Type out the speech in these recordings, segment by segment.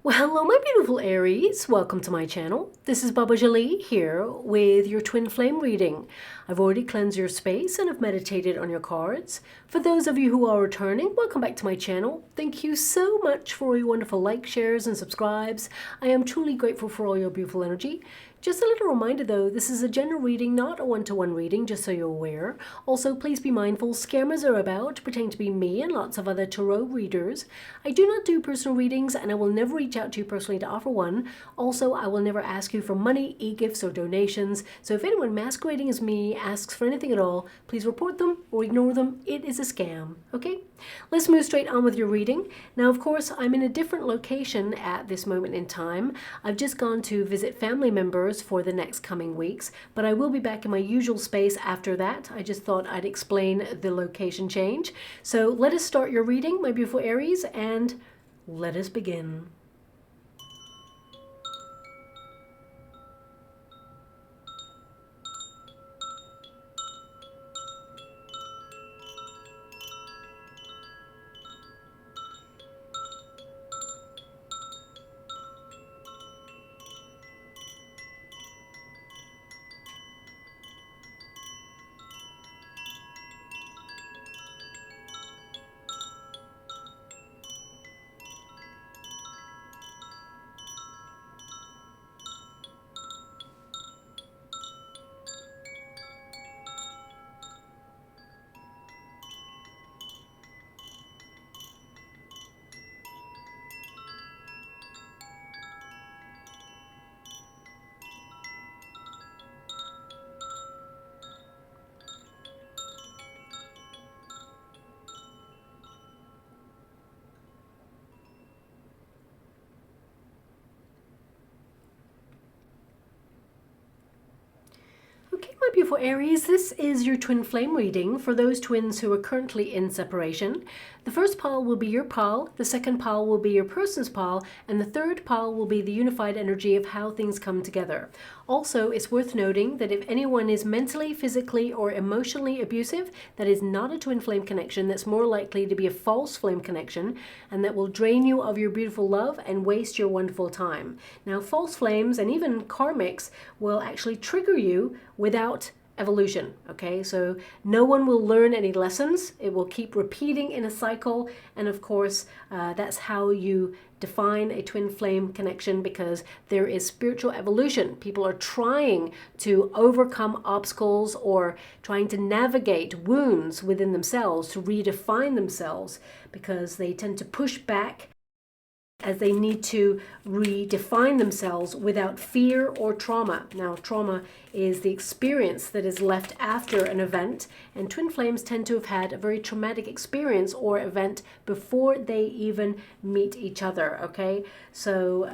Well, hello my beautiful Aries, welcome to my channel. This is Baba Jolie here with your twin flame reading. I've already cleansed your space and have meditated on your cards. For those of you who are returning, welcome back to my channel. Thank you so much for your wonderful likes, shares and subscribes. I am truly grateful for all your beautiful energy. Just a little reminder though, this is a general reading, not a one-to-one reading, just so you're aware. Also, please be mindful, scammers are about, pretending to be me and lots of other tarot readers. I do not do personal readings and I will never reach out to you personally to offer one. Also, I will never ask you for money, e-gifts or donations. So if anyone masquerading as me asks for anything at all, please report them or ignore them. It is a scam, okay? Let's move straight on with your reading. Now, of course, I'm in a different location at this moment in time. I've just gone to visit family members for the next coming weeks, but I will be back in my usual space after that. I just thought I'd explain the location change. So let us start your reading, my beautiful Aries, and let us begin. Okay, my beautiful Aries, this is your twin flame reading for those twins who are currently in separation. The first pile will be your pile, the second pile will be your person's pile, and the third pile will be the unified energy of how things come together. Also, it's worth noting that if anyone is mentally, physically, or emotionally abusive, that is not a twin flame connection. That's more likely to be a false flame connection, and that will drain you of your beautiful love and waste your wonderful time. Now, false flames and even karmics will actually trigger you without evolution, okay? So no one will learn any lessons. It will keep repeating in a cycle, and of course, that's how you define a twin flame connection, because there is spiritual evolution. People are trying to overcome obstacles or trying to navigate wounds within themselves to redefine themselves, because they tend to push back as they need to redefine themselves without fear or trauma. Now, trauma is the experience that is left after an event, and twin flames tend to have had a very traumatic experience or event before they even meet each other, okay? So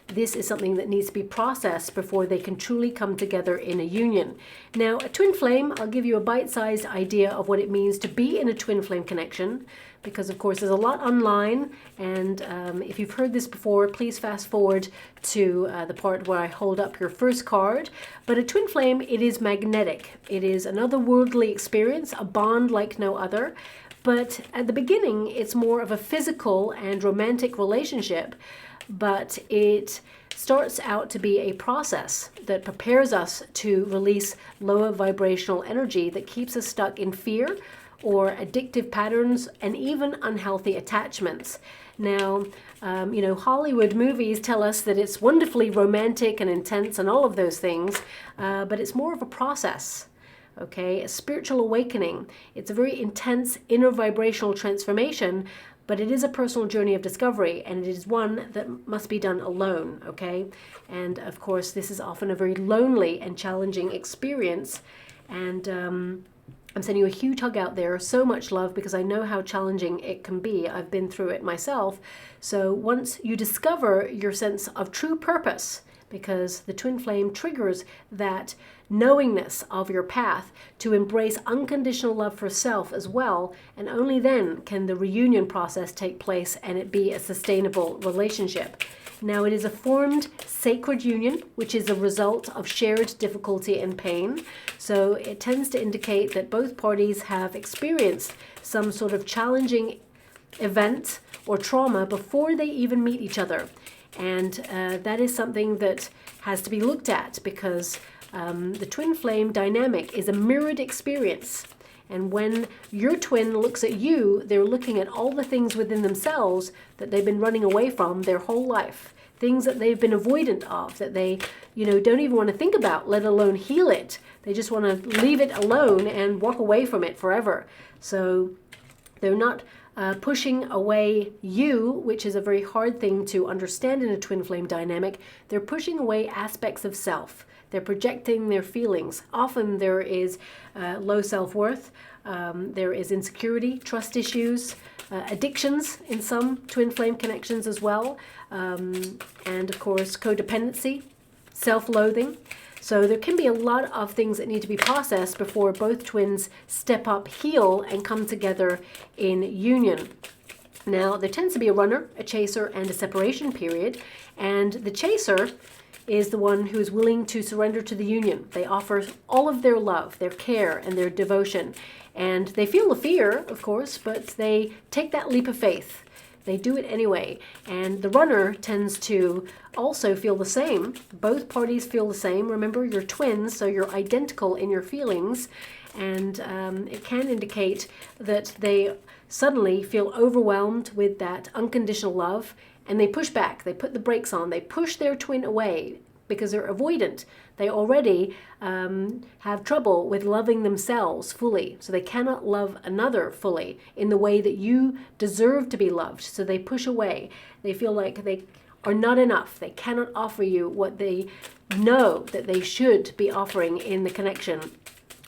this is something that needs to be processed before they can truly come together in a union. Now, a twin flame, I'll give you a bite-sized idea of what it means to be in a twin flame connection, because of course there's a lot online, and if you've heard this before, please fast forward to the part where I hold up your first card. But a twin flame, it is magnetic. It is an otherworldly experience, a bond like no other. But at the beginning, it's more of a physical and romantic relationship, but it starts out to be a process that prepares us to release lower vibrational energy that keeps us stuck in fear or addictive patterns and even unhealthy attachments. Now, you know, Hollywood movies tell us that it's wonderfully romantic and intense and all of those things, but it's more of a process. Okay, a spiritual awakening. It's a very intense inner vibrational transformation, but it is a personal journey of discovery, and it is one that must be done alone, okay? And of course, this is often a very lonely and challenging experience, and I'm sending you a huge hug out there, so much love, because I know how challenging it can be. I've been through it myself. So once you discover your sense of true purpose, because the twin flame triggers that knowingness of your path to embrace unconditional love for self as well, and only then can the reunion process take place and it be a sustainable relationship. Now, it is a formed sacred union, which is a result of shared difficulty and pain. So it tends to indicate that both parties have experienced some sort of challenging event or trauma before they even meet each other. And that is something that has to be looked at, because the twin flame dynamic is a mirrored experience. And when your twin looks at you, they're looking at all the things within themselves that they've been running away from their whole life. Things that they've been avoidant of, that they, don't even want to think about, let alone heal it. They just want to leave it alone and walk away from it forever. So they're not pushing away you, which is a very hard thing to understand in a twin flame dynamic. They're pushing away aspects of self. They're projecting their feelings. Often there is low self-worth, there is insecurity, trust issues, addictions in some twin flame connections as well, and of course codependency, self-loathing. So there can be a lot of things that need to be processed before both twins step up, heal, and come together in union. Now, there tends to be a runner, a chaser, and a separation period, and the chaser is the one who is willing to surrender to the union. They offer all of their love, their care, and their devotion. And they feel the fear, of course, but they take that leap of faith. They do it anyway. And the runner tends to also feel the same. Both parties feel the same. Remember, you're twins, so you're identical in your feelings. And it can indicate that they suddenly feel overwhelmed with that unconditional love, and they push back. They put the brakes on. They push their twin away because they're avoidant. They already have trouble with loving themselves fully. So they cannot love another fully in the way that you deserve to be loved. So they push away. They feel like they are not enough. They cannot offer you what they know that they should be offering in the connection.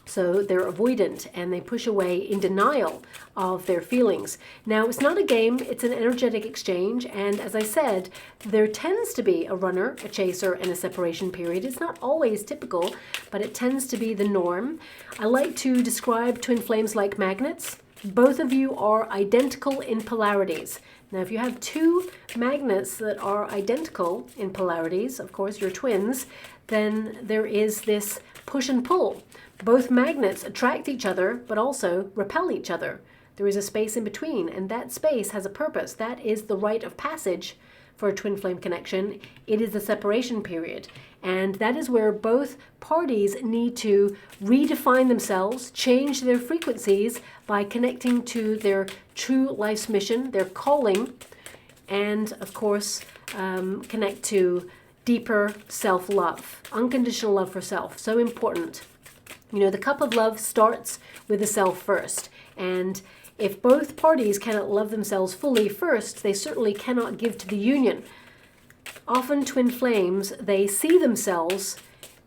So they're avoidant and they push away in denial of their feelings. Now, it's not a game, it's an energetic exchange. And as I said, there tends to be a runner, a chaser, and a separation period. It's not always typical, but it tends to be the norm. I like to describe twin flames like magnets. Both of you are identical in polarities. Now, if you have two magnets that are identical in polarities, of course, you're twins, then there is this push and pull. Both magnets attract each other, but also repel each other. There is a space in between, and that space has a purpose. That is the rite of passage for a twin flame connection. It is the separation period. And that is where both parties need to redefine themselves, change their frequencies by connecting to their true life's mission, their calling, and of course, connect to deeper self-love, unconditional love for self. So important. The cup of love starts with the self first. And if both parties cannot love themselves fully first, they certainly cannot give to the union. Often twin flames, they see themselves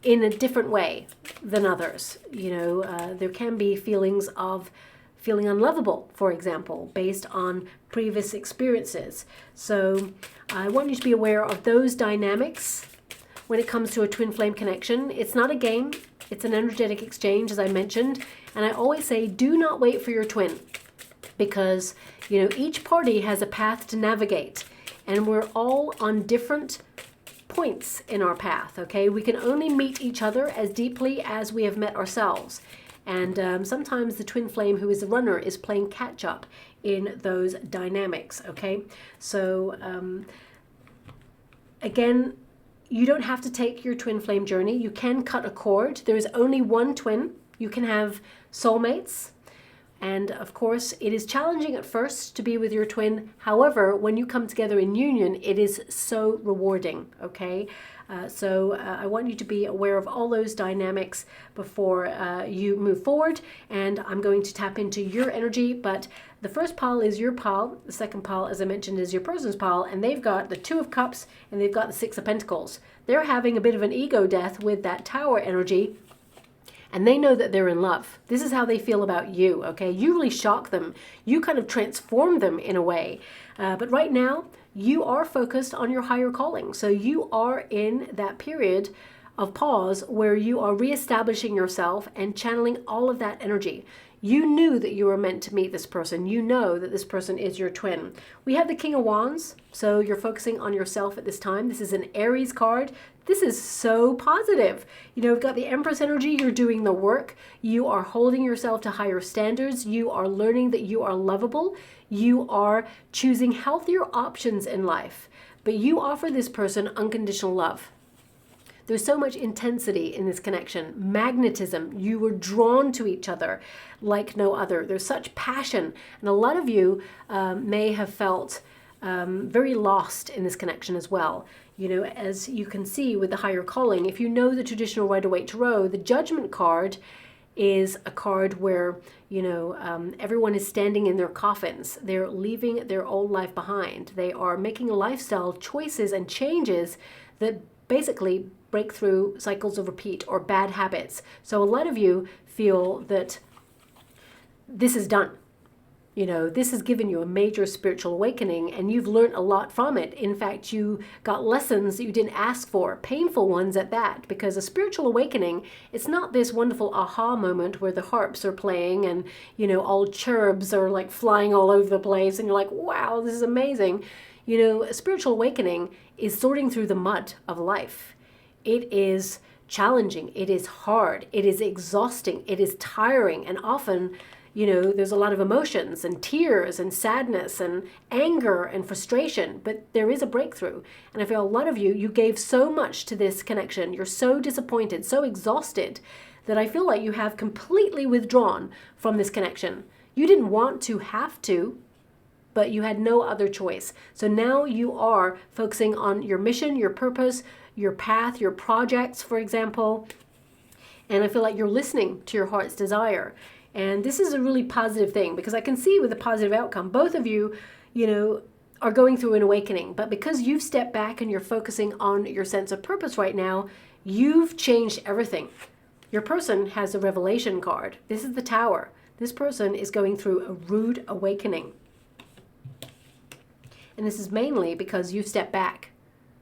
in a different way than others. There can be feelings of feeling unlovable, for example, based on previous experiences. So I want you to be aware of those dynamics when it comes to a twin flame connection. It's not a game. It's an energetic exchange, as I mentioned. And I always say, do not wait for your twin, because, each party has a path to navigate, and we're all on different points in our path, okay? We can only meet each other as deeply as we have met ourselves. And sometimes the twin flame, who is the runner, is playing catch up in those dynamics, okay? So, again, you don't have to take your twin flame journey. You can cut a cord. There is only one twin. You can have soulmates. And of course, it is challenging at first to be with your twin. However, when you come together in union, it is so rewarding, okay? So I want you to be aware of all those dynamics before you move forward. And I'm going to tap into your energy, but the first pile is your pile. The second pile, as I mentioned, is your person's pile, and they've got the Two of Cups and they've got the Six of Pentacles. They're having a bit of an ego death with that Tower energy, and they know that they're in love. This is how they feel about you, okay? You really shock them. You kind of transform them in a way. But right now, you are focused on your higher calling. So you are in that period of pause where you are reestablishing yourself and channeling all of that energy. You knew that you were meant to meet this person. You know that this person is your twin. We have the King of Wands, so you're focusing on yourself at this time. This is an Aries card. This is so positive. You know, we've got the Empress energy. You're doing the work. You are holding yourself to higher standards. You are learning that you are lovable. You are choosing healthier options in life. But you offer this person unconditional love. There's so much intensity in this connection, magnetism. You were drawn to each other like no other. There's such passion. And a lot of you may have felt very lost in this connection as well. You know, as you can see with the higher calling, if you know the traditional Rider-Waite Tarot, the Judgment card is a card where, you know, everyone is standing in their coffins. They're leaving their old life behind. They are making lifestyle choices and changes that basically break through cycles of repeat or bad habits. So a lot of you feel that this is done. You know, this has given you a major spiritual awakening and you've learned a lot from it. In fact, you got lessons that you didn't ask for, painful ones at that, because a spiritual awakening, it's not this wonderful aha moment where the harps are playing and, you know, all cherubs are like flying all over the place and you're like, wow, this is amazing. You know, a spiritual awakening is sorting through the mud of life. It is challenging. It is hard. It is exhausting. It is tiring. And often, you know, there's a lot of emotions and tears and sadness and anger and frustration, but there is a breakthrough. And I feel a lot of you, you gave so much to this connection. You're so disappointed, so exhausted that I feel like you have completely withdrawn from this connection. You didn't want to have to, but you had no other choice. So now you are focusing on your mission, your purpose, your path, your projects, for example. And I feel like you're listening to your heart's desire. And this is a really positive thing because I can see with a positive outcome, both of you, you know, are going through an awakening. But because you've stepped back and you're focusing on your sense of purpose right now, you've changed everything. Your person has a revelation card. This is the Tower. This person is going through a rude awakening. And this is mainly because you've stepped back.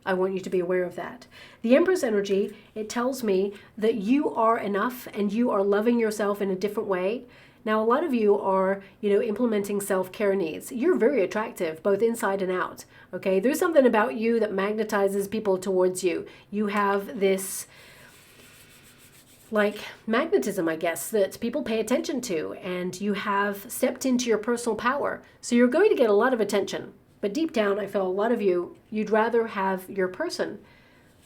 I want you to be aware of that. The Empress energy, it tells me that you are enough and you are loving yourself in a different way. Now, a lot of you are, you know, implementing self-care needs. You're very attractive, both inside and out. Okay, there's something about you that magnetizes people towards you. You have this, like, magnetism, I guess, that people pay attention to, and you have stepped into your personal power. So you're going to get a lot of attention. But deep down, I feel a lot of you, you'd rather have your person.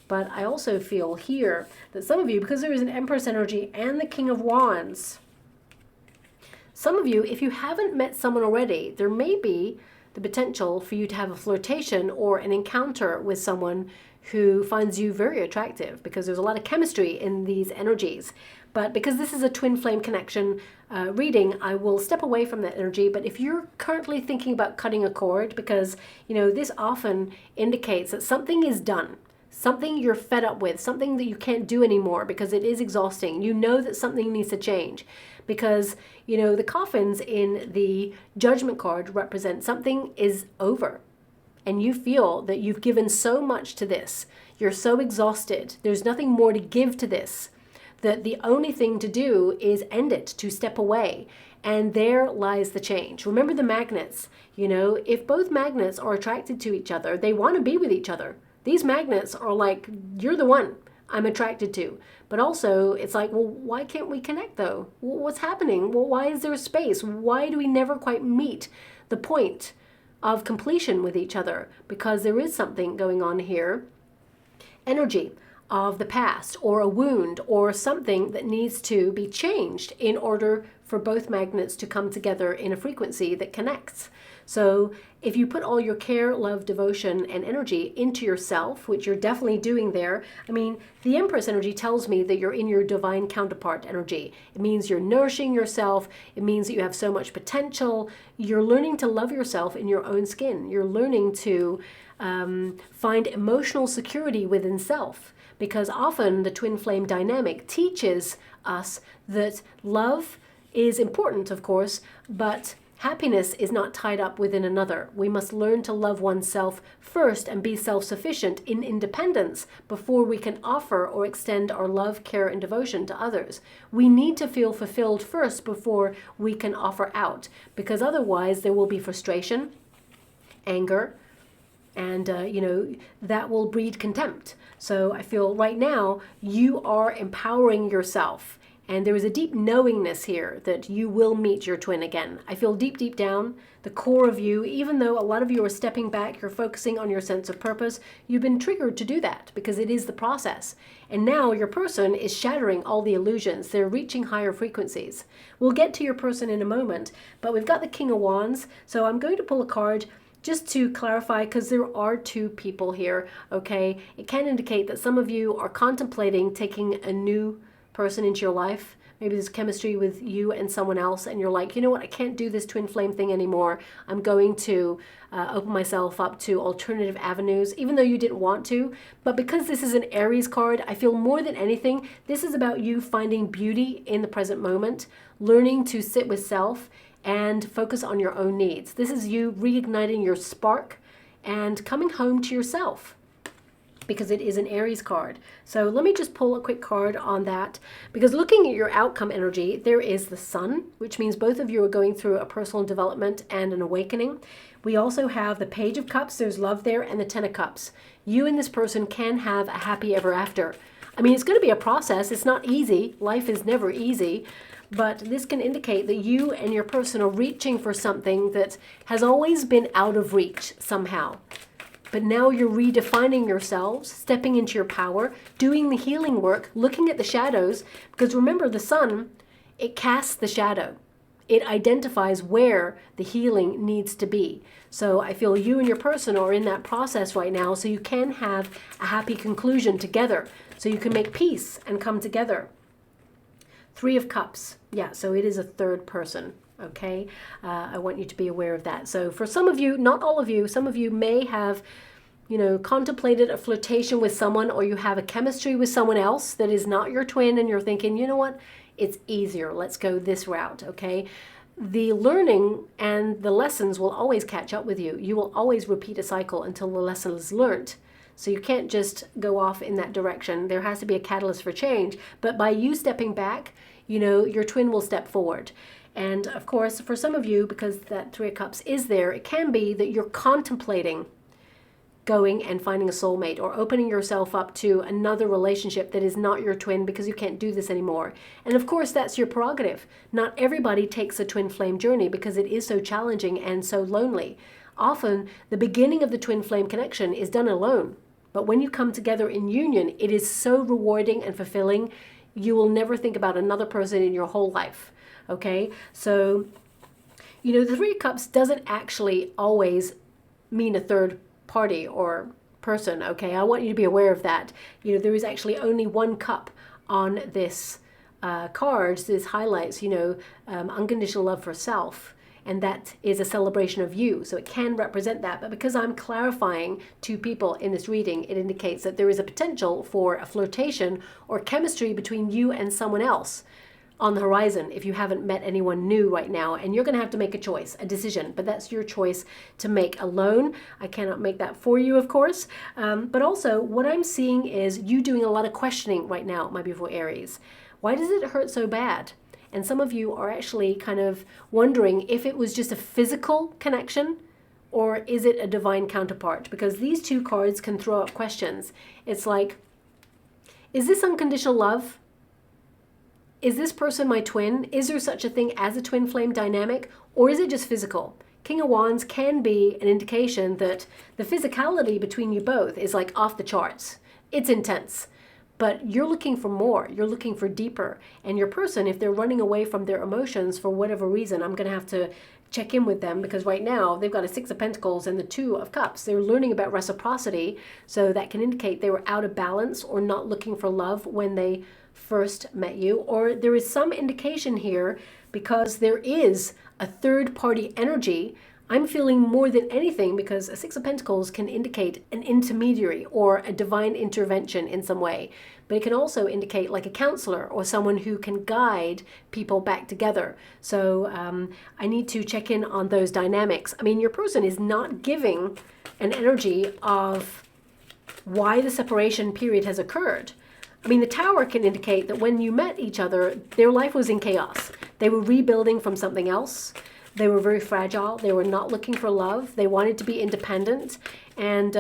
But I also feel here that some of you, because there is an Empress energy and the King of Wands, some of you, if you haven't met someone already, there may be the potential for you to have a flirtation or an encounter with someone who finds you very attractive, because there's a lot of chemistry in these energies. But because this is a twin flame connection reading, I will step away from that energy. But if you're currently thinking about cutting a cord, because, you know, this often indicates that something is done, something you're fed up with, something that you can't do anymore because it is exhausting. You know that something needs to change because, you know, the coffins in the Judgment card represent something is over. And you feel that you've given so much to this. You're so exhausted. There's nothing more to give to this, that the only thing to do is end it, to step away. And there lies the change. Remember the magnets. You know, if both magnets are attracted to each other, they want to be with each other. These magnets are like, you're the one I'm attracted to. But also, it's like, well, why can't we connect though? What's happening? Well, why is there space? Why do we never quite meet the point of completion with each other? Because there is something going on here. Energy of the past, or a wound, or something that needs to be changed in order for both magnets to come together in a frequency that connects. So if you put all your care, love, devotion, and energy into yourself, which you're definitely doing there, I mean, the Empress energy tells me that you're in your divine counterpart energy. It means you're nourishing yourself. It means that you have so much potential. You're learning to love yourself in your own skin. You're learning to find emotional security within self. Because often the twin flame dynamic teaches us that love is important, of course, but Happiness is not tied up within another. We must learn to love oneself first and be self-sufficient in independence before we can offer or extend our love, care, and devotion to others. We need to feel fulfilled first before we can offer out, because otherwise there will be frustration, anger, and that will breed contempt. So I feel right now you are empowering yourself, and there is a deep knowingness here that you will meet your twin again. I feel deep down, the core of you, even though a lot of you are stepping back, you're focusing on your sense of purpose, you've been triggered to do that because it is the process. And now your person is shattering all the illusions. They're reaching higher frequencies. We'll get to your person in a moment, but we've got the King of Wands. So I'm going to pull a card just to clarify, because there are two people here, okay? It can indicate that some of you are contemplating taking a new person into your life. Maybe there's chemistry with you and someone else, and you're like, you know what, I can't do this twin flame thing anymore. I'm going to open myself up to alternative avenues, even though you didn't want to. But because this is an Aries card, I feel more than anything, this is about you finding beauty in the present moment, learning to sit with self, and focus on your own needs. This is you reigniting your spark and coming home to yourself, because it is an Aries card. So let me just pull a quick card on that, because looking at your outcome energy, there is the Sun, which means both of you are going through a personal development and an awakening. We also have the Page of Cups, there's love there, and the Ten of Cups. You and this person can have a happy ever after. I mean, it's going to be a process. It's not easy. Life is never easy. But this can indicate that you and your person are reaching for something that has always been out of reach somehow. But now you're redefining yourselves, stepping into your power, doing the healing work, looking at the shadows. Because remember, the Sun, it casts the shadow. It identifies where the healing needs to be. So I feel you and your person are in that process right now, so you can have a happy conclusion together. So you can make peace and come together. Three of Cups. Yeah, so it is a third person, okay? I want you to be aware of that. So for some of you, not all of you, some of you may have, contemplated a flirtation with someone, or you have a chemistry with someone else that is not your twin, and you're thinking, you know what? It's easier. Let's go this route, okay? The learning and the lessons will always catch up with you. You will always repeat a cycle until the lesson is learned. So you can't just go off in that direction. There has to be a catalyst for change. But by you stepping back, your twin will step forward. And of course, for some of you, because that Three of Cups is there, it can be that you're contemplating going and finding a soulmate, or opening yourself up to another relationship that is not your twin, because you can't do this anymore. And of course, that's your prerogative. Not everybody takes a twin flame journey because it is so challenging and so lonely. Often, the beginning of the twin flame connection is done alone. But when you come together in union, it is so rewarding and fulfilling. You will never think about another person in your whole life. Okay? So, the Three of Cups doesn't actually always mean a third party or person. Okay? I want you to be aware of that. There is actually only one cup on this card. This highlights, unconditional love for self. And that is a celebration of you. So it can represent that. But because I'm clarifying two people in this reading, it indicates that there is a potential for a flirtation or chemistry between you and someone else on the horizon if you haven't met anyone new right now. And you're going to have to make a choice, a decision. But that's your choice to make alone. I cannot make that for you, of course. But also, what I'm seeing is you doing a lot of questioning right now, my beautiful Aries. Why does it hurt so bad? And some of you are actually kind of wondering if it was just a physical connection, or is it a divine counterpart? Because these two cards can throw up questions. It's like, is this unconditional love? Is this person my twin? Is there such a thing as a twin flame dynamic? Or is it just physical? King of Wands can be an indication that the physicality between you both is like off the charts. It's intense. But you're looking for more. You're looking for deeper. And your person, if they're running away from their emotions for whatever reason, I'm going to have to check in with them, because right now they've got a Six of Pentacles and the Two of Cups. They're learning about reciprocity. So that can indicate they were out of balance or not looking for love when they first met you. Or there is some indication here, because there is a third party energy. I'm feeling more than anything, because a Six of Pentacles can indicate an intermediary or a divine intervention in some way, but it can also indicate like a counselor or someone who can guide people back together. So I need to check in on those dynamics. I mean, your person is not giving an energy of why the separation period has occurred. I mean, the Tower can indicate that when you met each other, their life was in chaos. They were rebuilding from something else. They were very fragile. They were not looking for love. They wanted to be independent, and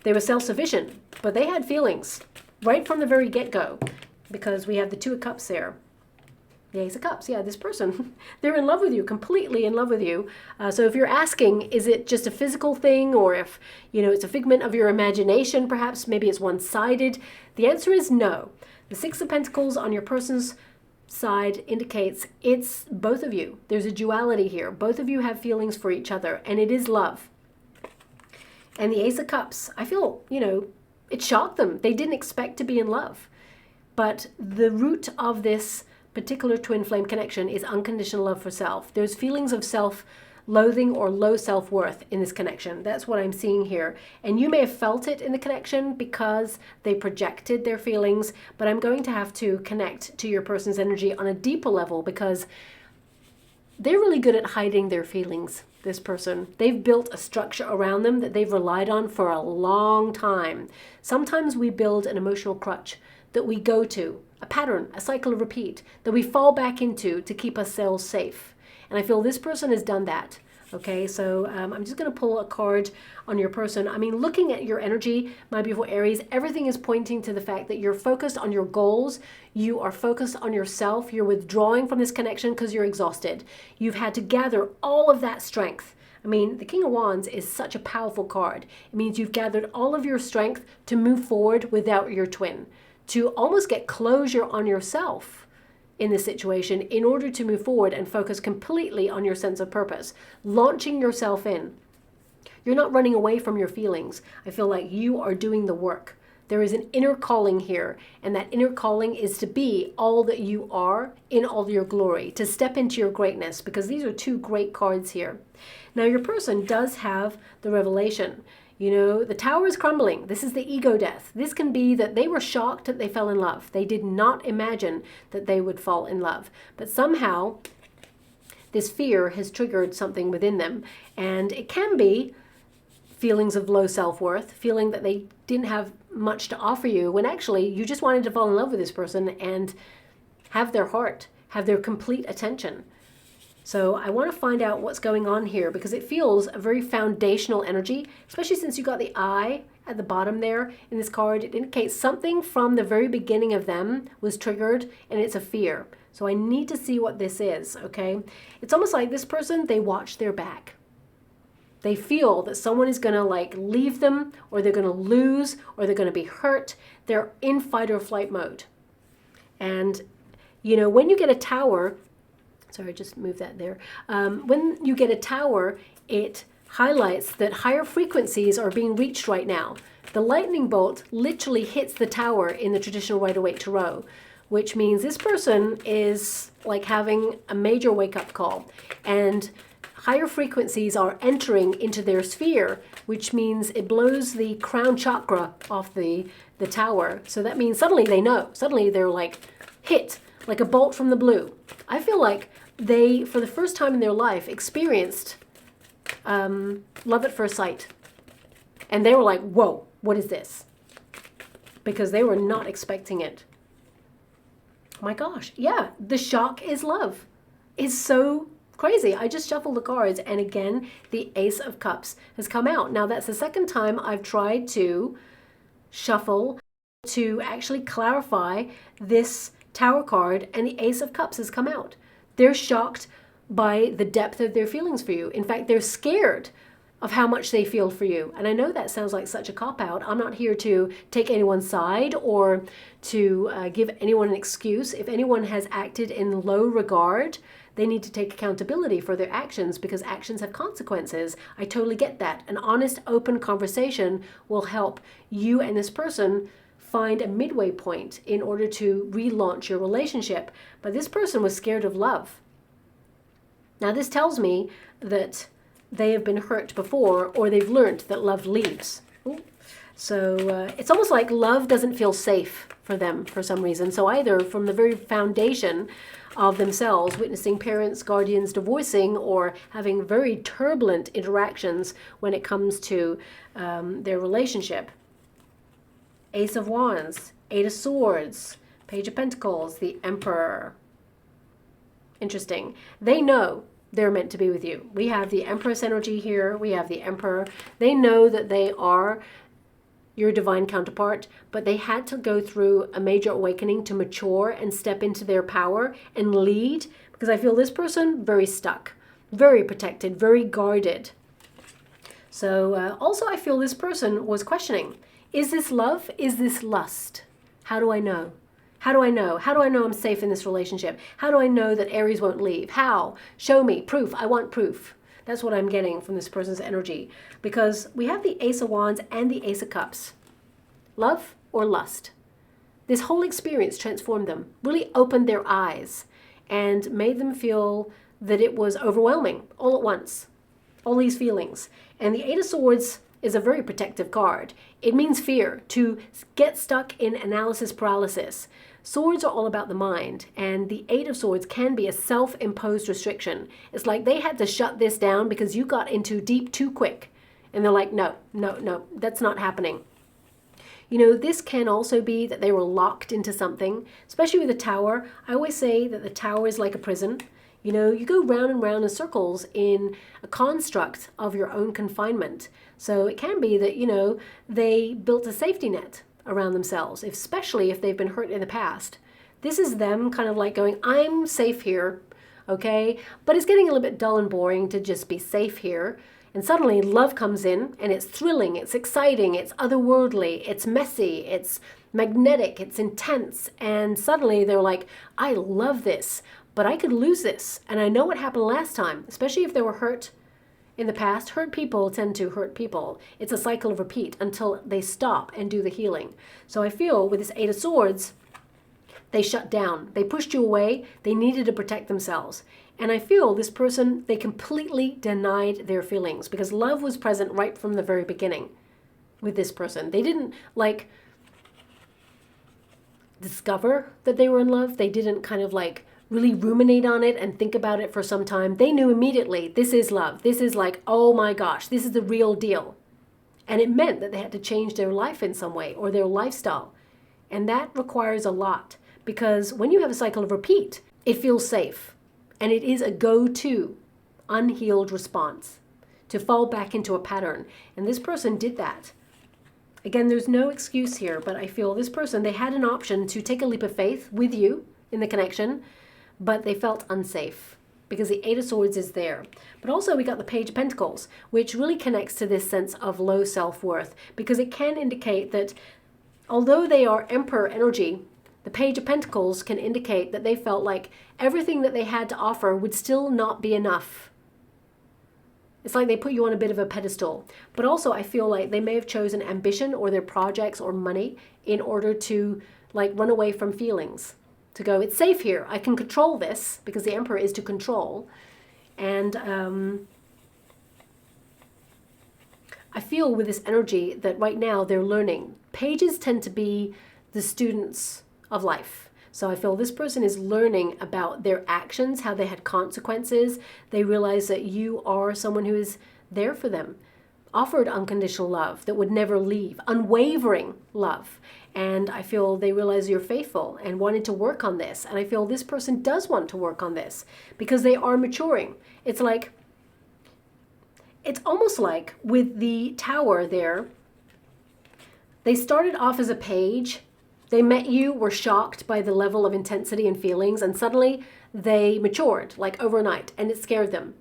they were self-sufficient. But they had feelings right from the very get-go, because we have the Two of Cups there. The Ace of Cups, yeah, this person, they're in love with you, completely in love with you. So if you're asking, is it just a physical thing, or if, you know, it's a figment of your imagination, perhaps, maybe it's one-sided, the answer is no. The Six of Pentacles on your person's side indicates it's both of you. There's a duality here. Both of you have feelings for each other, and it is love. And the Ace of Cups, I feel, you know, it shocked them. They didn't expect to be in love. But the root of this particular twin flame connection is unconditional love for self. There's feelings of self-loathing or low self-worth in this connection. That's what I'm seeing here. And you may have felt it in the connection because they projected their feelings, but I'm going to have to connect to your person's energy on a deeper level, because they're really good at hiding their feelings, this person. They've built a structure around them that they've relied on for a long time. Sometimes we build an emotional crutch that we go to, a pattern, a cycle of repeat, that we fall back into to keep ourselves safe. And I feel this person has done that. Okay, so I'm just going to pull a card on your person. I mean, looking at your energy, my beautiful Aries, everything is pointing to the fact that you're focused on your goals. You are focused on yourself. You're withdrawing from this connection because you're exhausted. You've had to gather all of that strength. I mean, the King of Wands is such a powerful card. It means you've gathered all of your strength to move forward without your twin, to almost get closure on yourself in this situation in order to move forward and focus completely on your sense of purpose, launching yourself in. You're not running away from your feelings. I feel like you are doing the work. There is an inner calling here, and that inner calling is to be all that you are in all your glory, to step into your greatness, because these are two great cards here. Now, your person does have the revelation. You know, the Tower is crumbling. This is the ego death. This can be that they were shocked that they fell in love. They did not imagine that they would fall in love. But somehow, this fear has triggered something within them. And it can be feelings of low self-worth, feeling that they didn't have much to offer you, when actually you just wanted to fall in love with this person and have their heart, have their complete attention. So I want to find out what's going on here, because it feels a very foundational energy, especially since you got the eye at the bottom there in this card. It indicates something from the very beginning of them was triggered, and it's a fear. So I need to see what this is, okay? It's almost like this person, they watch their back. They feel that someone is going to like leave them, or they're going to lose, or they're going to be hurt. They're in fight or flight mode. And, you know, when you get a Tower, sorry, just move that there. When you get a Tower, it highlights that higher frequencies are being reached right now. The lightning bolt literally hits the Tower in the traditional Rider-Waite Tarot, which means this person is like having a major wake-up call. And higher frequencies are entering into their sphere, which means it blows the crown chakra off the Tower. So that means suddenly they know. Suddenly they're like hit, like a bolt from the blue. I feel like they, for the first time in their life, experienced love at first sight. And they were like, whoa, what is this? Because they were not expecting it. Oh my gosh, yeah, the shock is love. It's so crazy. I just shuffled the cards, and again, the Ace of Cups has come out. Now, that's the second time I've tried to shuffle to actually clarify this Tower card, and the Ace of Cups has come out. They're shocked by the depth of their feelings for you. In fact, they're scared of how much they feel for you. And I know that sounds like such a cop-out. I'm not here to take anyone's side or to give anyone an excuse. If anyone has acted in low regard, they need to take accountability for their actions, because actions have consequences. I totally get that. An honest, open conversation will help you and this person find a midway point in order to relaunch your relationship. But this person was scared of love. Now, this tells me that they have been hurt before, or they've learned that love leaves. Ooh. So it's almost like love doesn't feel safe for them for some reason. So either from the very foundation of themselves, witnessing parents, guardians divorcing, or having very turbulent interactions when it comes to their relationship. Ace of Wands, Eight of Swords, Page of Pentacles, the Emperor. Interesting. They know they're meant to be with you. We have the Empress energy here. We have the Emperor. They know that they are your divine counterpart, but they had to go through a major awakening to mature and step into their power and lead, because I feel this person very stuck, very protected, very guarded. So also I feel this person was questioning, is this love? Is this lust? How do I know? How do I know? How do I know I'm safe in this relationship? How do I know that Aries won't leave? How? Show me. Proof. I want proof. That's what I'm getting from this person's energy. Because we have the Ace of Wands and the Ace of Cups. Love or lust? This whole experience transformed them, really opened their eyes, and made them feel that it was overwhelming all at once. All these feelings. And the Eight of Swords is a very protective card. It means fear, to get stuck in analysis paralysis. Swords are all about the mind, and the Eight of Swords can be a self-imposed restriction. It's like they had to shut this down because you got into deep too quick. And they're like, no, no, no, that's not happening. You know, this can also be that they were locked into something, especially with the Tower. I always say that the Tower is like a prison. You know, you go round and round in circles in a construct of your own confinement. So it can be that, you know, they built a safety net around themselves, especially if they've been hurt in the past. This is them kind of like going, I'm safe here, okay? But it's getting a little bit dull and boring to just be safe here. And suddenly love comes in, and it's thrilling, it's exciting, it's otherworldly, it's messy, it's magnetic, it's intense. And suddenly they're like, I love this, but I could lose this. And I know what happened last time, especially if they were hurt in the past. Hurt people tend to hurt people. It's a cycle of repeat until they stop and do the healing. So I feel with this Eight of Swords, they shut down. They pushed you away. They needed to protect themselves. And I feel this person, they completely denied their feelings because love was present right from the very beginning with this person. They didn't like discover that they were in love. They didn't kind of like really ruminate on it and think about it for some time. They knew immediately, this is love. This is like, oh my gosh, this is the real deal. And it meant that they had to change their life in some way or their lifestyle. And that requires a lot because when you have a cycle of repeat, it feels safe. And it is a go-to unhealed response to fall back into a pattern. And this person did that. Again, there's no excuse here, but I feel this person, they had an option to take a leap of faith with you in the connection, but they felt unsafe because the Eight of Swords is there. But also we got the Page of Pentacles, which really connects to this sense of low self-worth because it can indicate that although they are Emperor energy, the Page of Pentacles can indicate that they felt like everything that they had to offer would still not be enough. It's like they put you on a bit of a pedestal. But also I feel like they may have chosen ambition or their projects or money in order to like run away from feelings. To go, it's safe here. I can control this because the Emperor is to control. And I feel with this energy that right now they're learning. Pages tend to be the students of life. So I feel this person is learning about their actions, how they had consequences. They realize that you are someone who is there for them, offered unconditional love that would never leave, unwavering love. And I feel they realize you're faithful and wanted to work on this. And I feel this person does want to work on this because they are maturing. It's like, it's almost like with the Tower there, they started off as a page. They met you, were shocked by the level of intensity and feelings, and suddenly they matured like overnight, and it scared them.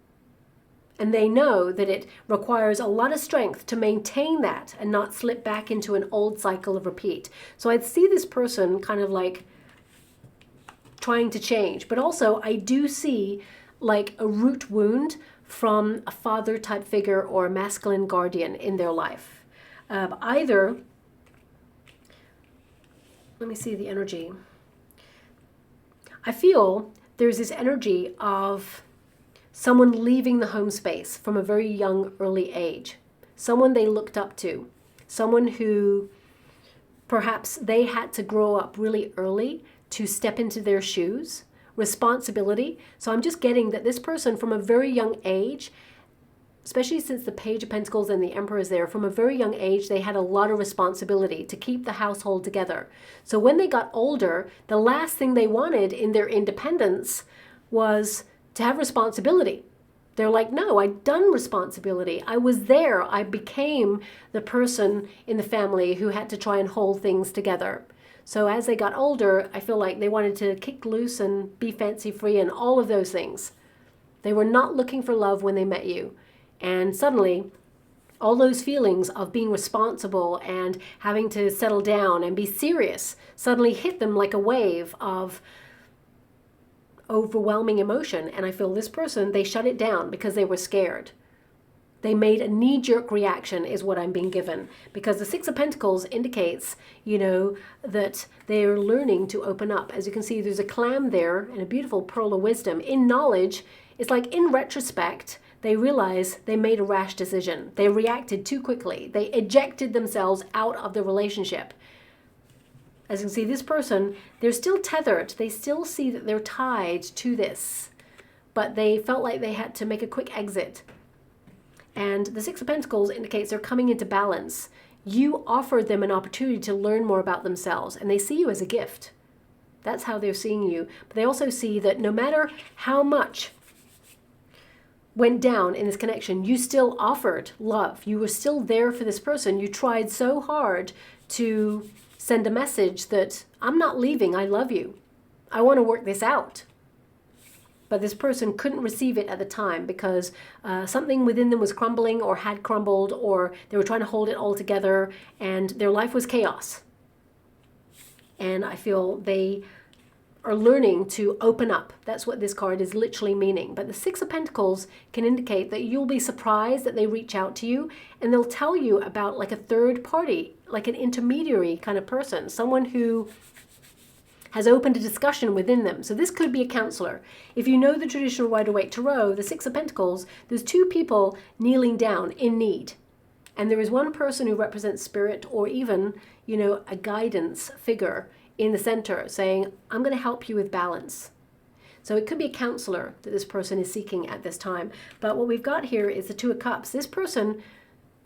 And they know that it requires a lot of strength to maintain that and not slip back into an old cycle of repeat. So I'd see this person kind of like trying to change, but also I do see like a root wound from a father type figure or a masculine guardian in their life. Either, let me see the energy. I feel there's this energy of someone leaving the home space from a very young, early age, someone they looked up to, someone who perhaps they had to grow up really early to step into their shoes, responsibility. So I'm just getting that this person from a very young age, especially since the Page of Pentacles and the Emperor is there, from a very young age, they had a lot of responsibility to keep the household together. So when they got older, the last thing they wanted in their independence was to have responsibility. They're like, no, I've done responsibility. I was there. I became the person in the family who had to try and hold things together. So as they got older, I feel like they wanted to kick loose and be fancy free and all of those things. They were not looking for love when they met you. And suddenly, all those feelings of being responsible and having to settle down and be serious suddenly hit them like a wave of overwhelming emotion. And I feel this person, they shut it down because they were scared. They made a knee-jerk reaction is what I'm being given, because the Six of Pentacles indicates, that they're learning to open up. As you can see, there's a clam there and a beautiful pearl of wisdom. In knowledge, it's like in retrospect, they realize they made a rash decision. They reacted too quickly. They ejected themselves out of the relationship. As you can see, this person, they're still tethered. They still see that they're tied to this, but they felt like they had to make a quick exit. And the Six of Pentacles indicates they're coming into balance. You offered them an opportunity to learn more about themselves, and they see you as a gift. That's how they're seeing you. But they also see that no matter how much went down in this connection, you still offered love. You were still there for this person. You tried so hard to send a message that I'm not leaving, I love you. I want to work this out. But this person couldn't receive it at the time because something within them was crumbling or had crumbled, or they were trying to hold it all together and their life was chaos. And I feel they are learning to open up. That's what this card is literally meaning. But the Six of Pentacles can indicate that you'll be surprised that they reach out to you and they'll tell you about like a third party, like an intermediary kind of person, someone who has opened a discussion within them. So this could be a counselor. If you know the traditional Rider-Waite Tarot, the Six of Pentacles, there's two people kneeling down in need. And there is one person who represents spirit or even, a guidance figure in the center saying, I'm going to help you with balance. So it could be a counselor that this person is seeking at this time. But what we've got here is the Two of Cups. This person,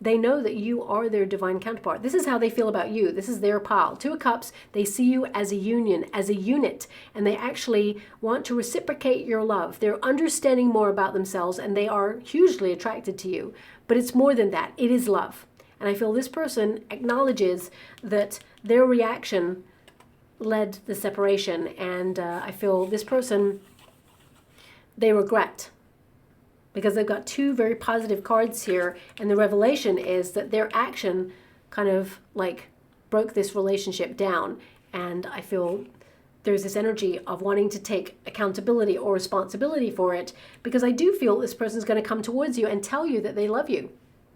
they know that you are their divine counterpart. This is how they feel about you. This is their pile. Two of Cups, they see you as a union, as a unit, and they actually want to reciprocate your love. They're understanding more about themselves and they are hugely attracted to you. But it's more than that. It is love. And I feel this person acknowledges that their reaction led the separation, and I feel this person, they regret, because they've got two very positive cards here, and the revelation is that their action kind of like broke this relationship down. And I feel there's this energy of wanting to take accountability or responsibility for it, because I do feel this person's going to come towards you and tell you that they love you.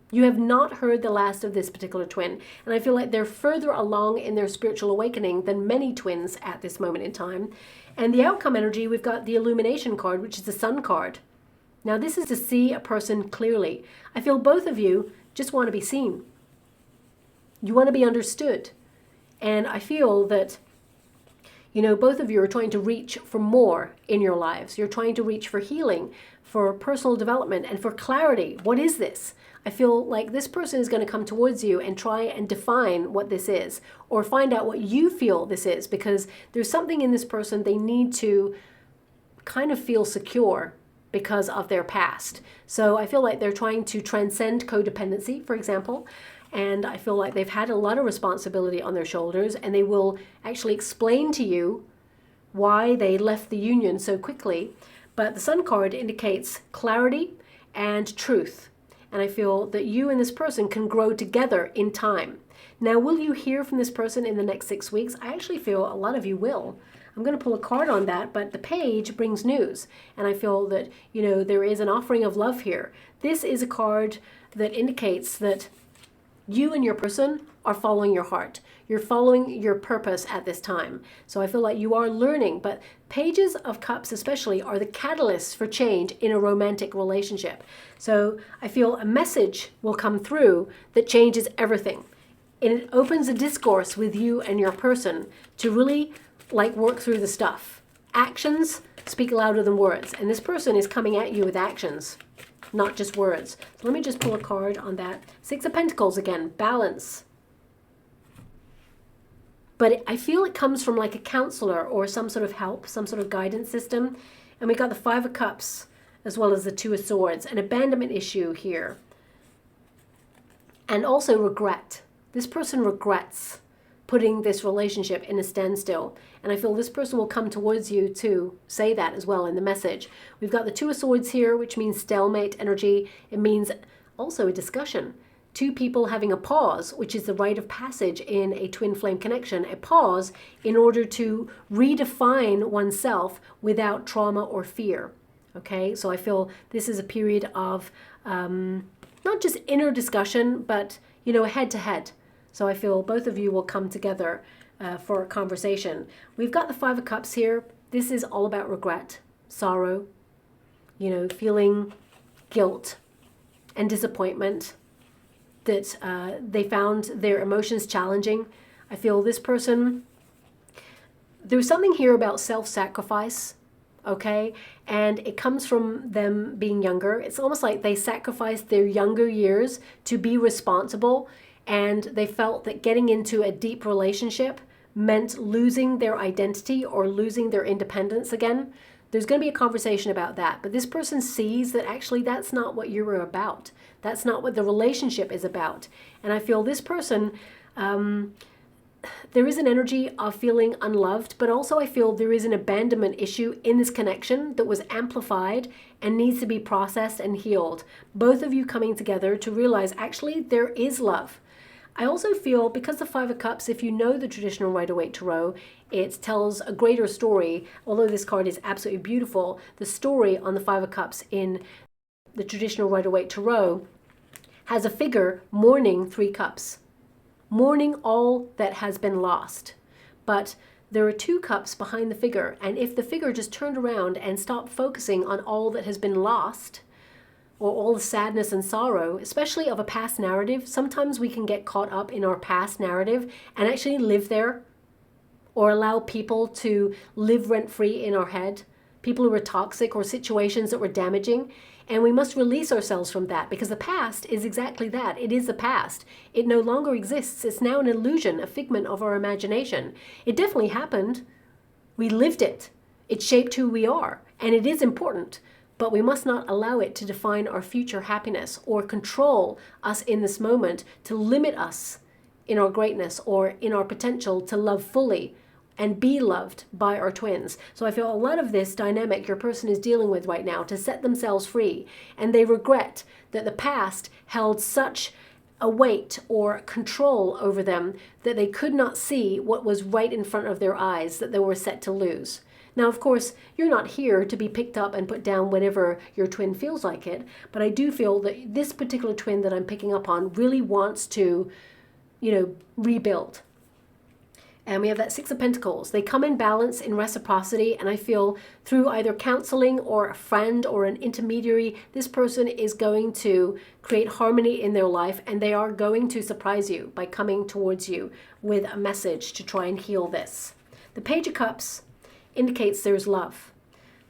You have not heard the last of this particular twin. And I feel like they're further along in their spiritual awakening than many twins at this moment in time. And the outcome energy, we've got the illumination card, which is the Sun card. Now this is to see a person clearly. I feel both of you just want to be seen. You want to be understood. And I feel that, both of you are trying to reach for more in your lives. You're trying to reach for healing, for personal development, and for clarity. What is this? I feel like this person is going to come towards you and try and define what this is, or find out what you feel this is, because there's something in this person they need to kind of feel secure because of their past. So I feel like they're trying to transcend codependency, for example, and I feel like they've had a lot of responsibility on their shoulders, and they will actually explain to you why they left the union so quickly. But the Sun card indicates clarity and truth. And I feel that you and this person can grow together in time. Now, will you hear from this person in the next 6 weeks? I actually feel a lot of you will. I'm going to pull a card on that, but the page brings news. And I feel that, there is an offering of love here. This is a card that indicates that You and your person are following your heart. You're following your purpose at this time. So I feel like you are learning, but pages of cups especially are the catalysts for change in a romantic relationship. So I feel a message will come through that changes everything. And it opens a discourse with you and your person to really like work through the stuff. Actions speak louder than words. And this person is coming at you with actions, not just words. So let me just pull a card on that. Six of Pentacles again, balance. But I feel it comes from like a counselor or some sort of help, some sort of guidance system. And we got the Five of Cups as well as the Two of Swords, an abandonment issue here. And also regret. This person regrets putting this relationship in a standstill. And I feel this person will come towards you to say that as well in the message. We've got the Two of Swords here, which means stalemate energy. It means also a discussion. Two people having a pause, which is the rite of passage in a twin flame connection, a pause in order to redefine oneself without trauma or fear. Okay, so I feel this is a period of not just inner discussion, but, you know, head to head. So I feel both of you will come together for a conversation. We've got the Five of Cups here. This is all about regret, sorrow, you know, feeling guilt and disappointment that they found their emotions challenging. I feel this person, there's something here about self-sacrifice, okay? And it comes from them being younger. It's almost like they sacrificed their younger years to be responsible, and they felt that getting into a deep relationship meant losing their identity or losing their independence again. There's going to be a conversation about that, but this person sees that actually that's not what you were about. That's not what the relationship is about. And I feel this person, there is an energy of feeling unloved, but also I feel there is an abandonment issue in this connection that was amplified and needs to be processed and healed. Both of you coming together to realize actually there is love. I also feel, because the Five of Cups, if you know the traditional Rider-Waite Tarot, it tells a greater story. Although this card is absolutely beautiful, the story on the Five of Cups in the traditional Rider-Waite Tarot has a figure mourning three cups, mourning all that has been lost. But there are two cups behind the figure, and if the figure just turned around and stopped focusing on all that has been lost, or all the sadness and sorrow, especially of a past narrative, sometimes we can get caught up in our past narrative and actually live there, or allow people to live rent-free in our head, people who were toxic or situations that were damaging. And we must release ourselves from that, because the past is exactly that. It is the past. It no longer exists. It's now an illusion, a figment of our imagination. It definitely happened. We lived it. It shaped who we are, and it is important. But we must not allow it to define our future happiness or control us in this moment, to limit us in our greatness or in our potential to love fully and be loved by our twins. So I feel a lot of this dynamic your person is dealing with right now to set themselves free, and they regret that the past held such a weight or control over them that they could not see what was right in front of their eyes that they were set to lose. Now, of course, you're not here to be picked up and put down whenever your twin feels like it, but I do feel that this particular twin that I'm picking up on really wants to, you know, rebuild. And we have that Six of Pentacles. They come in balance, in reciprocity, and I feel through either counseling or a friend or an intermediary, this person is going to create harmony in their life, and they are going to surprise you by coming towards you with a message to try and heal this. The Page of Cups indicates there's love.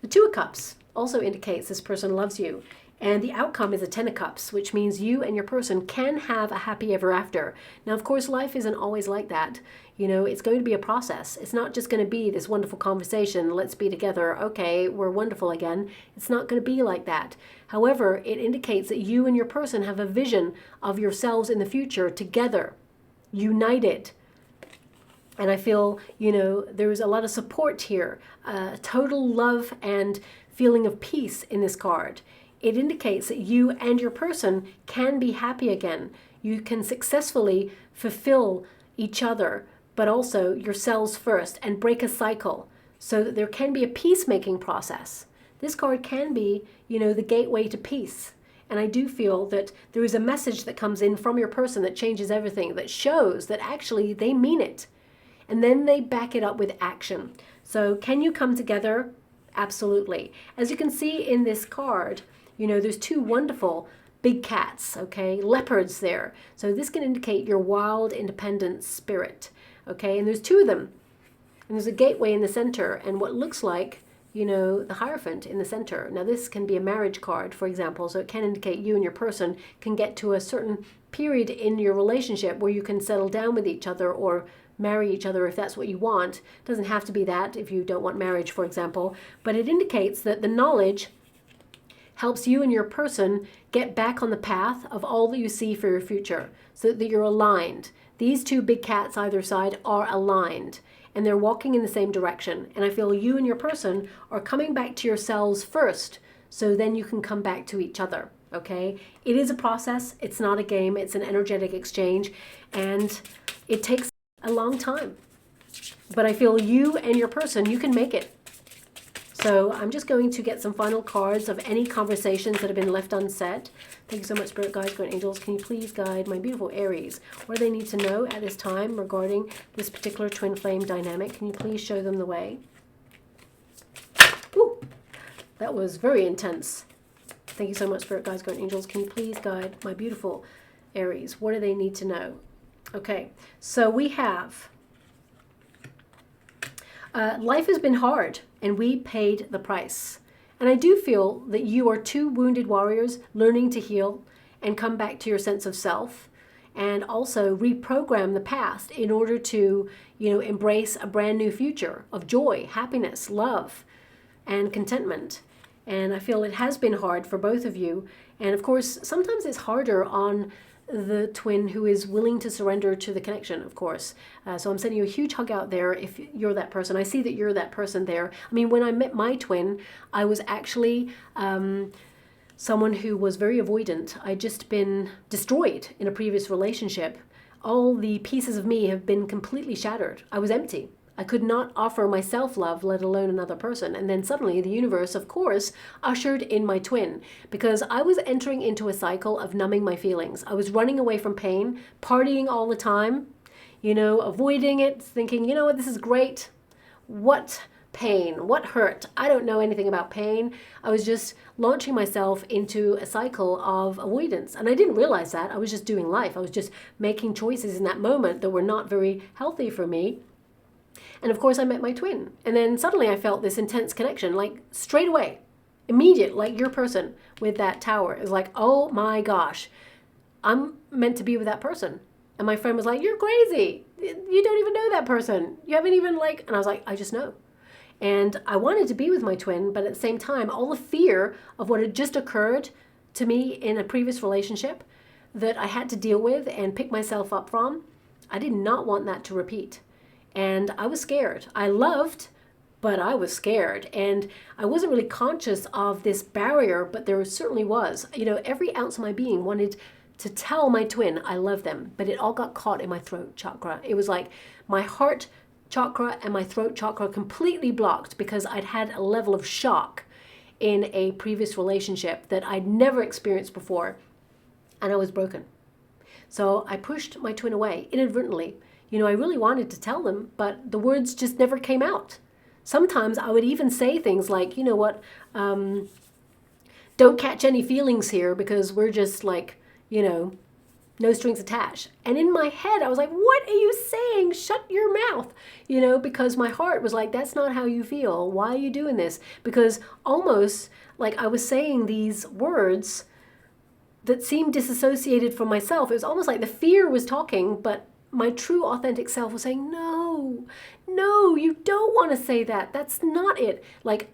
The Two of Cups also indicates this person loves you. And the outcome is a Ten of Cups, which means you and your person can have a happy ever after. Now, of course, life isn't always like that. You know, it's going to be a process. It's not just going to be this wonderful conversation, let's be together, okay, we're wonderful again. It's not going to be like that. However, it indicates that you and your person have a vision of yourselves in the future together, united. And I feel, you know, there's a lot of support here, total love and feeling of peace in this card. It indicates that you and your person can be happy again. You can successfully fulfill each other, but also yourselves first, and break a cycle so that there can be a peacemaking process. This card can be, you know, the gateway to peace. And I do feel that there is a message that comes in from your person that changes everything, that shows that actually they mean it. And then they back it up with action. So can you come together? Absolutely. As you can see in this card, there's two wonderful big cats, okay, leopards there. So this can indicate your wild, independent spirit, okay, and there's two of them. And there's a gateway in the center and what looks like, the Hierophant in the center. Now this can be a marriage card, for example, so it can indicate you and your person can get to a certain period in your relationship where you can settle down with each other or marry each other if that's what you want. It doesn't have to be that if you don't want marriage, for example, but it indicates that the knowledge helps you and your person get back on the path of all that you see for your future so that you're aligned. These two big cats either side are aligned and they're walking in the same direction. And I feel you and your person are coming back to yourselves first so then you can come back to each other, okay? It is a process. It's not a game. It's an energetic exchange and it takes a long time. But I feel you and your person, you can make it. So I'm just going to get some final cards of any conversations that have been left unsaid. Thank you so much, Spirit Guides, Guardian Angels. Can you please guide my beautiful Aries? What do they need to know at this time regarding this particular twin flame dynamic? Can you please show them the way? Ooh, that was very intense. Thank you so much, Spirit Guides, Guardian Angels. Can you please guide my beautiful Aries? What do they need to know? Okay, so we have... life has been hard and we paid the price. And I do feel that you are two wounded warriors learning to heal and come back to your sense of self and also reprogram the past in order to, embrace a brand new future of joy, happiness, love, and contentment. And I feel it has been hard for both of you. And of course, sometimes it's harder on the twin who is willing to surrender to the connection, of course. So I'm sending you a huge hug out there if you're that person. I see that you're that person there. I mean, when I met my twin, I was actually someone who was very avoidant. I'd just been destroyed in a previous relationship. All the pieces of me have been completely shattered. I was empty. I could not offer myself love, let alone another person. And then suddenly the universe, of course, ushered in my twin because I was entering into a cycle of numbing my feelings. I was running away from pain, partying all the time, avoiding it, thinking, you know what, this is great. What pain? What hurt? I don't know anything about pain. I was just launching myself into a cycle of avoidance. And I didn't realize that. I was just doing life. I was just making choices in that moment that were not very healthy for me. And of course I met my twin. And then suddenly I felt this intense connection, like straight away, immediate, like your person with that tower. It was like, oh my gosh, I'm meant to be with that person. And my friend was like, you're crazy. You don't even know that person. You haven't even and I was like, I just know. And I wanted to be with my twin, but at the same time, all the fear of what had just occurred to me in a previous relationship that I had to deal with and pick myself up from, I did not want that to repeat. And I was scared. I loved, but I was scared. And I wasn't really conscious of this barrier, but there certainly was. Every ounce of my being wanted to tell my twin I love them, but it all got caught in my throat chakra. It was like my heart chakra and my throat chakra completely blocked because I'd had a level of shock in a previous relationship that I'd never experienced before, and I was broken. So I pushed my twin away inadvertently. I really wanted to tell them, but the words just never came out. Sometimes I would even say things like, you know what, don't catch any feelings here because we're just no strings attached. And in my head, I was like, what are you saying? Shut your mouth, because my heart was like, that's not how you feel. Why are you doing this? Because almost like I was saying these words that seemed disassociated from myself. It was almost like the fear was talking, but my true authentic self was saying, no, you don't want to say that. That's not it.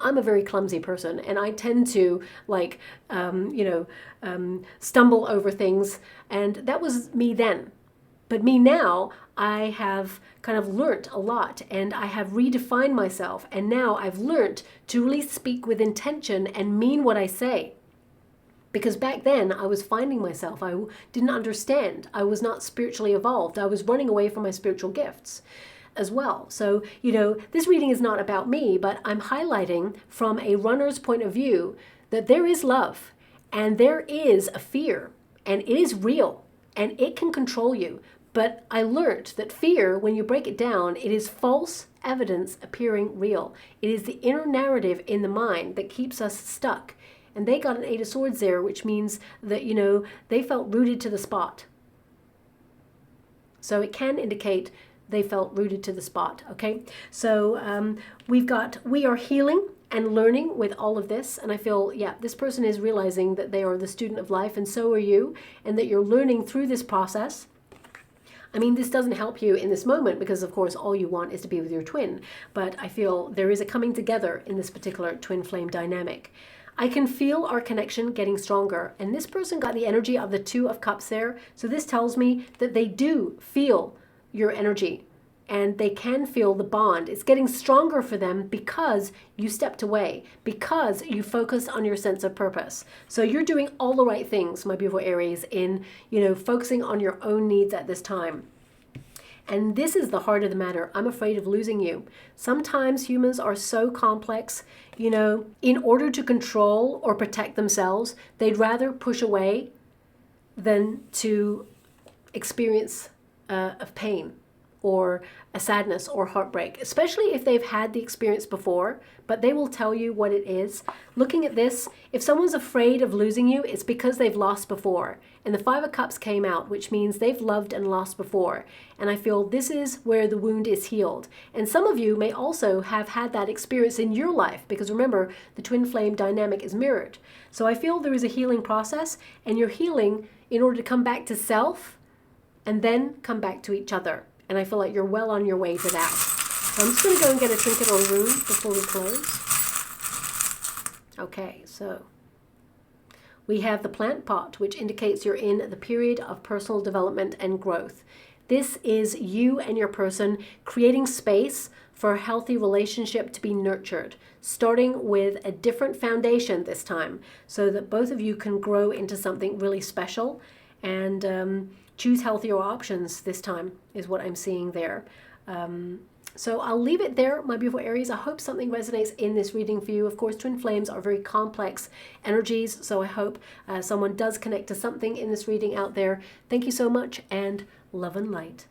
I'm a very clumsy person and I tend to stumble over things. And that was me then. But me now, I have kind of learnt a lot and I have redefined myself. And now I've learnt to really speak with intention and mean what I say. Because back then I was finding myself. I didn't understand. I was not spiritually evolved. I was running away from my spiritual gifts as well. So, this reading is not about me, but I'm highlighting from a runner's point of view that there is love And there is a fear, and it is real, and it can control you. But I learned that fear, when you break it down, it is false evidence appearing real. It is the inner narrative in the mind that keeps us stuck. And they got an 8 of Swords there, which means that, you know, they felt rooted to the spot. So it can indicate they felt rooted to the spot, okay? So we are healing and learning with all of this. And I feel, yeah, this person is realizing that they are the student of life, and so are you, and that you're learning through this process. I mean, this doesn't help you in this moment because, of course, all you want is to be with your twin. But I feel there is a coming together in this particular twin flame dynamic. I can feel our connection getting stronger. And this person got the energy of the 2 of Cups there. So this tells me that they do feel your energy. And they can feel the bond. It's getting stronger for them because you stepped away, because you focused on your sense of purpose. So you're doing all the right things, my beautiful Aries, in, you know, focusing on your own needs at this time. And this is the heart of the matter. I'm afraid of losing you. Sometimes humans are so complex, you know, in order to control or protect themselves, they'd rather push away than to experience of pain, or a sadness or heartbreak, especially if they've had the experience before, but they will tell you what it is. Looking at this, if someone's afraid of losing you, it's because they've lost before. And the 5 of Cups came out, which means they've loved and lost before. And I feel this is where the wound is healed. And some of you may also have had that experience in your life, because remember, the twin flame dynamic is mirrored. So I feel there is a healing process, and you're healing in order to come back to self and then come back to each other. And I feel like you're well on your way to that. So I'm just going to go and get a trinket or rune before we close. Okay, so we have the plant pot, which indicates you're in the period of personal development and growth. This is you and your person creating space for a healthy relationship to be nurtured, starting with a different foundation this time, so that both of you can grow into something really special and choose healthier options this time is what I'm seeing there. So I'll leave it there, my beautiful Aries. I hope something resonates in this reading for you. Of course, twin flames are very complex energies, so I hope someone does connect to something in this reading out there. Thank you so much, and love and light.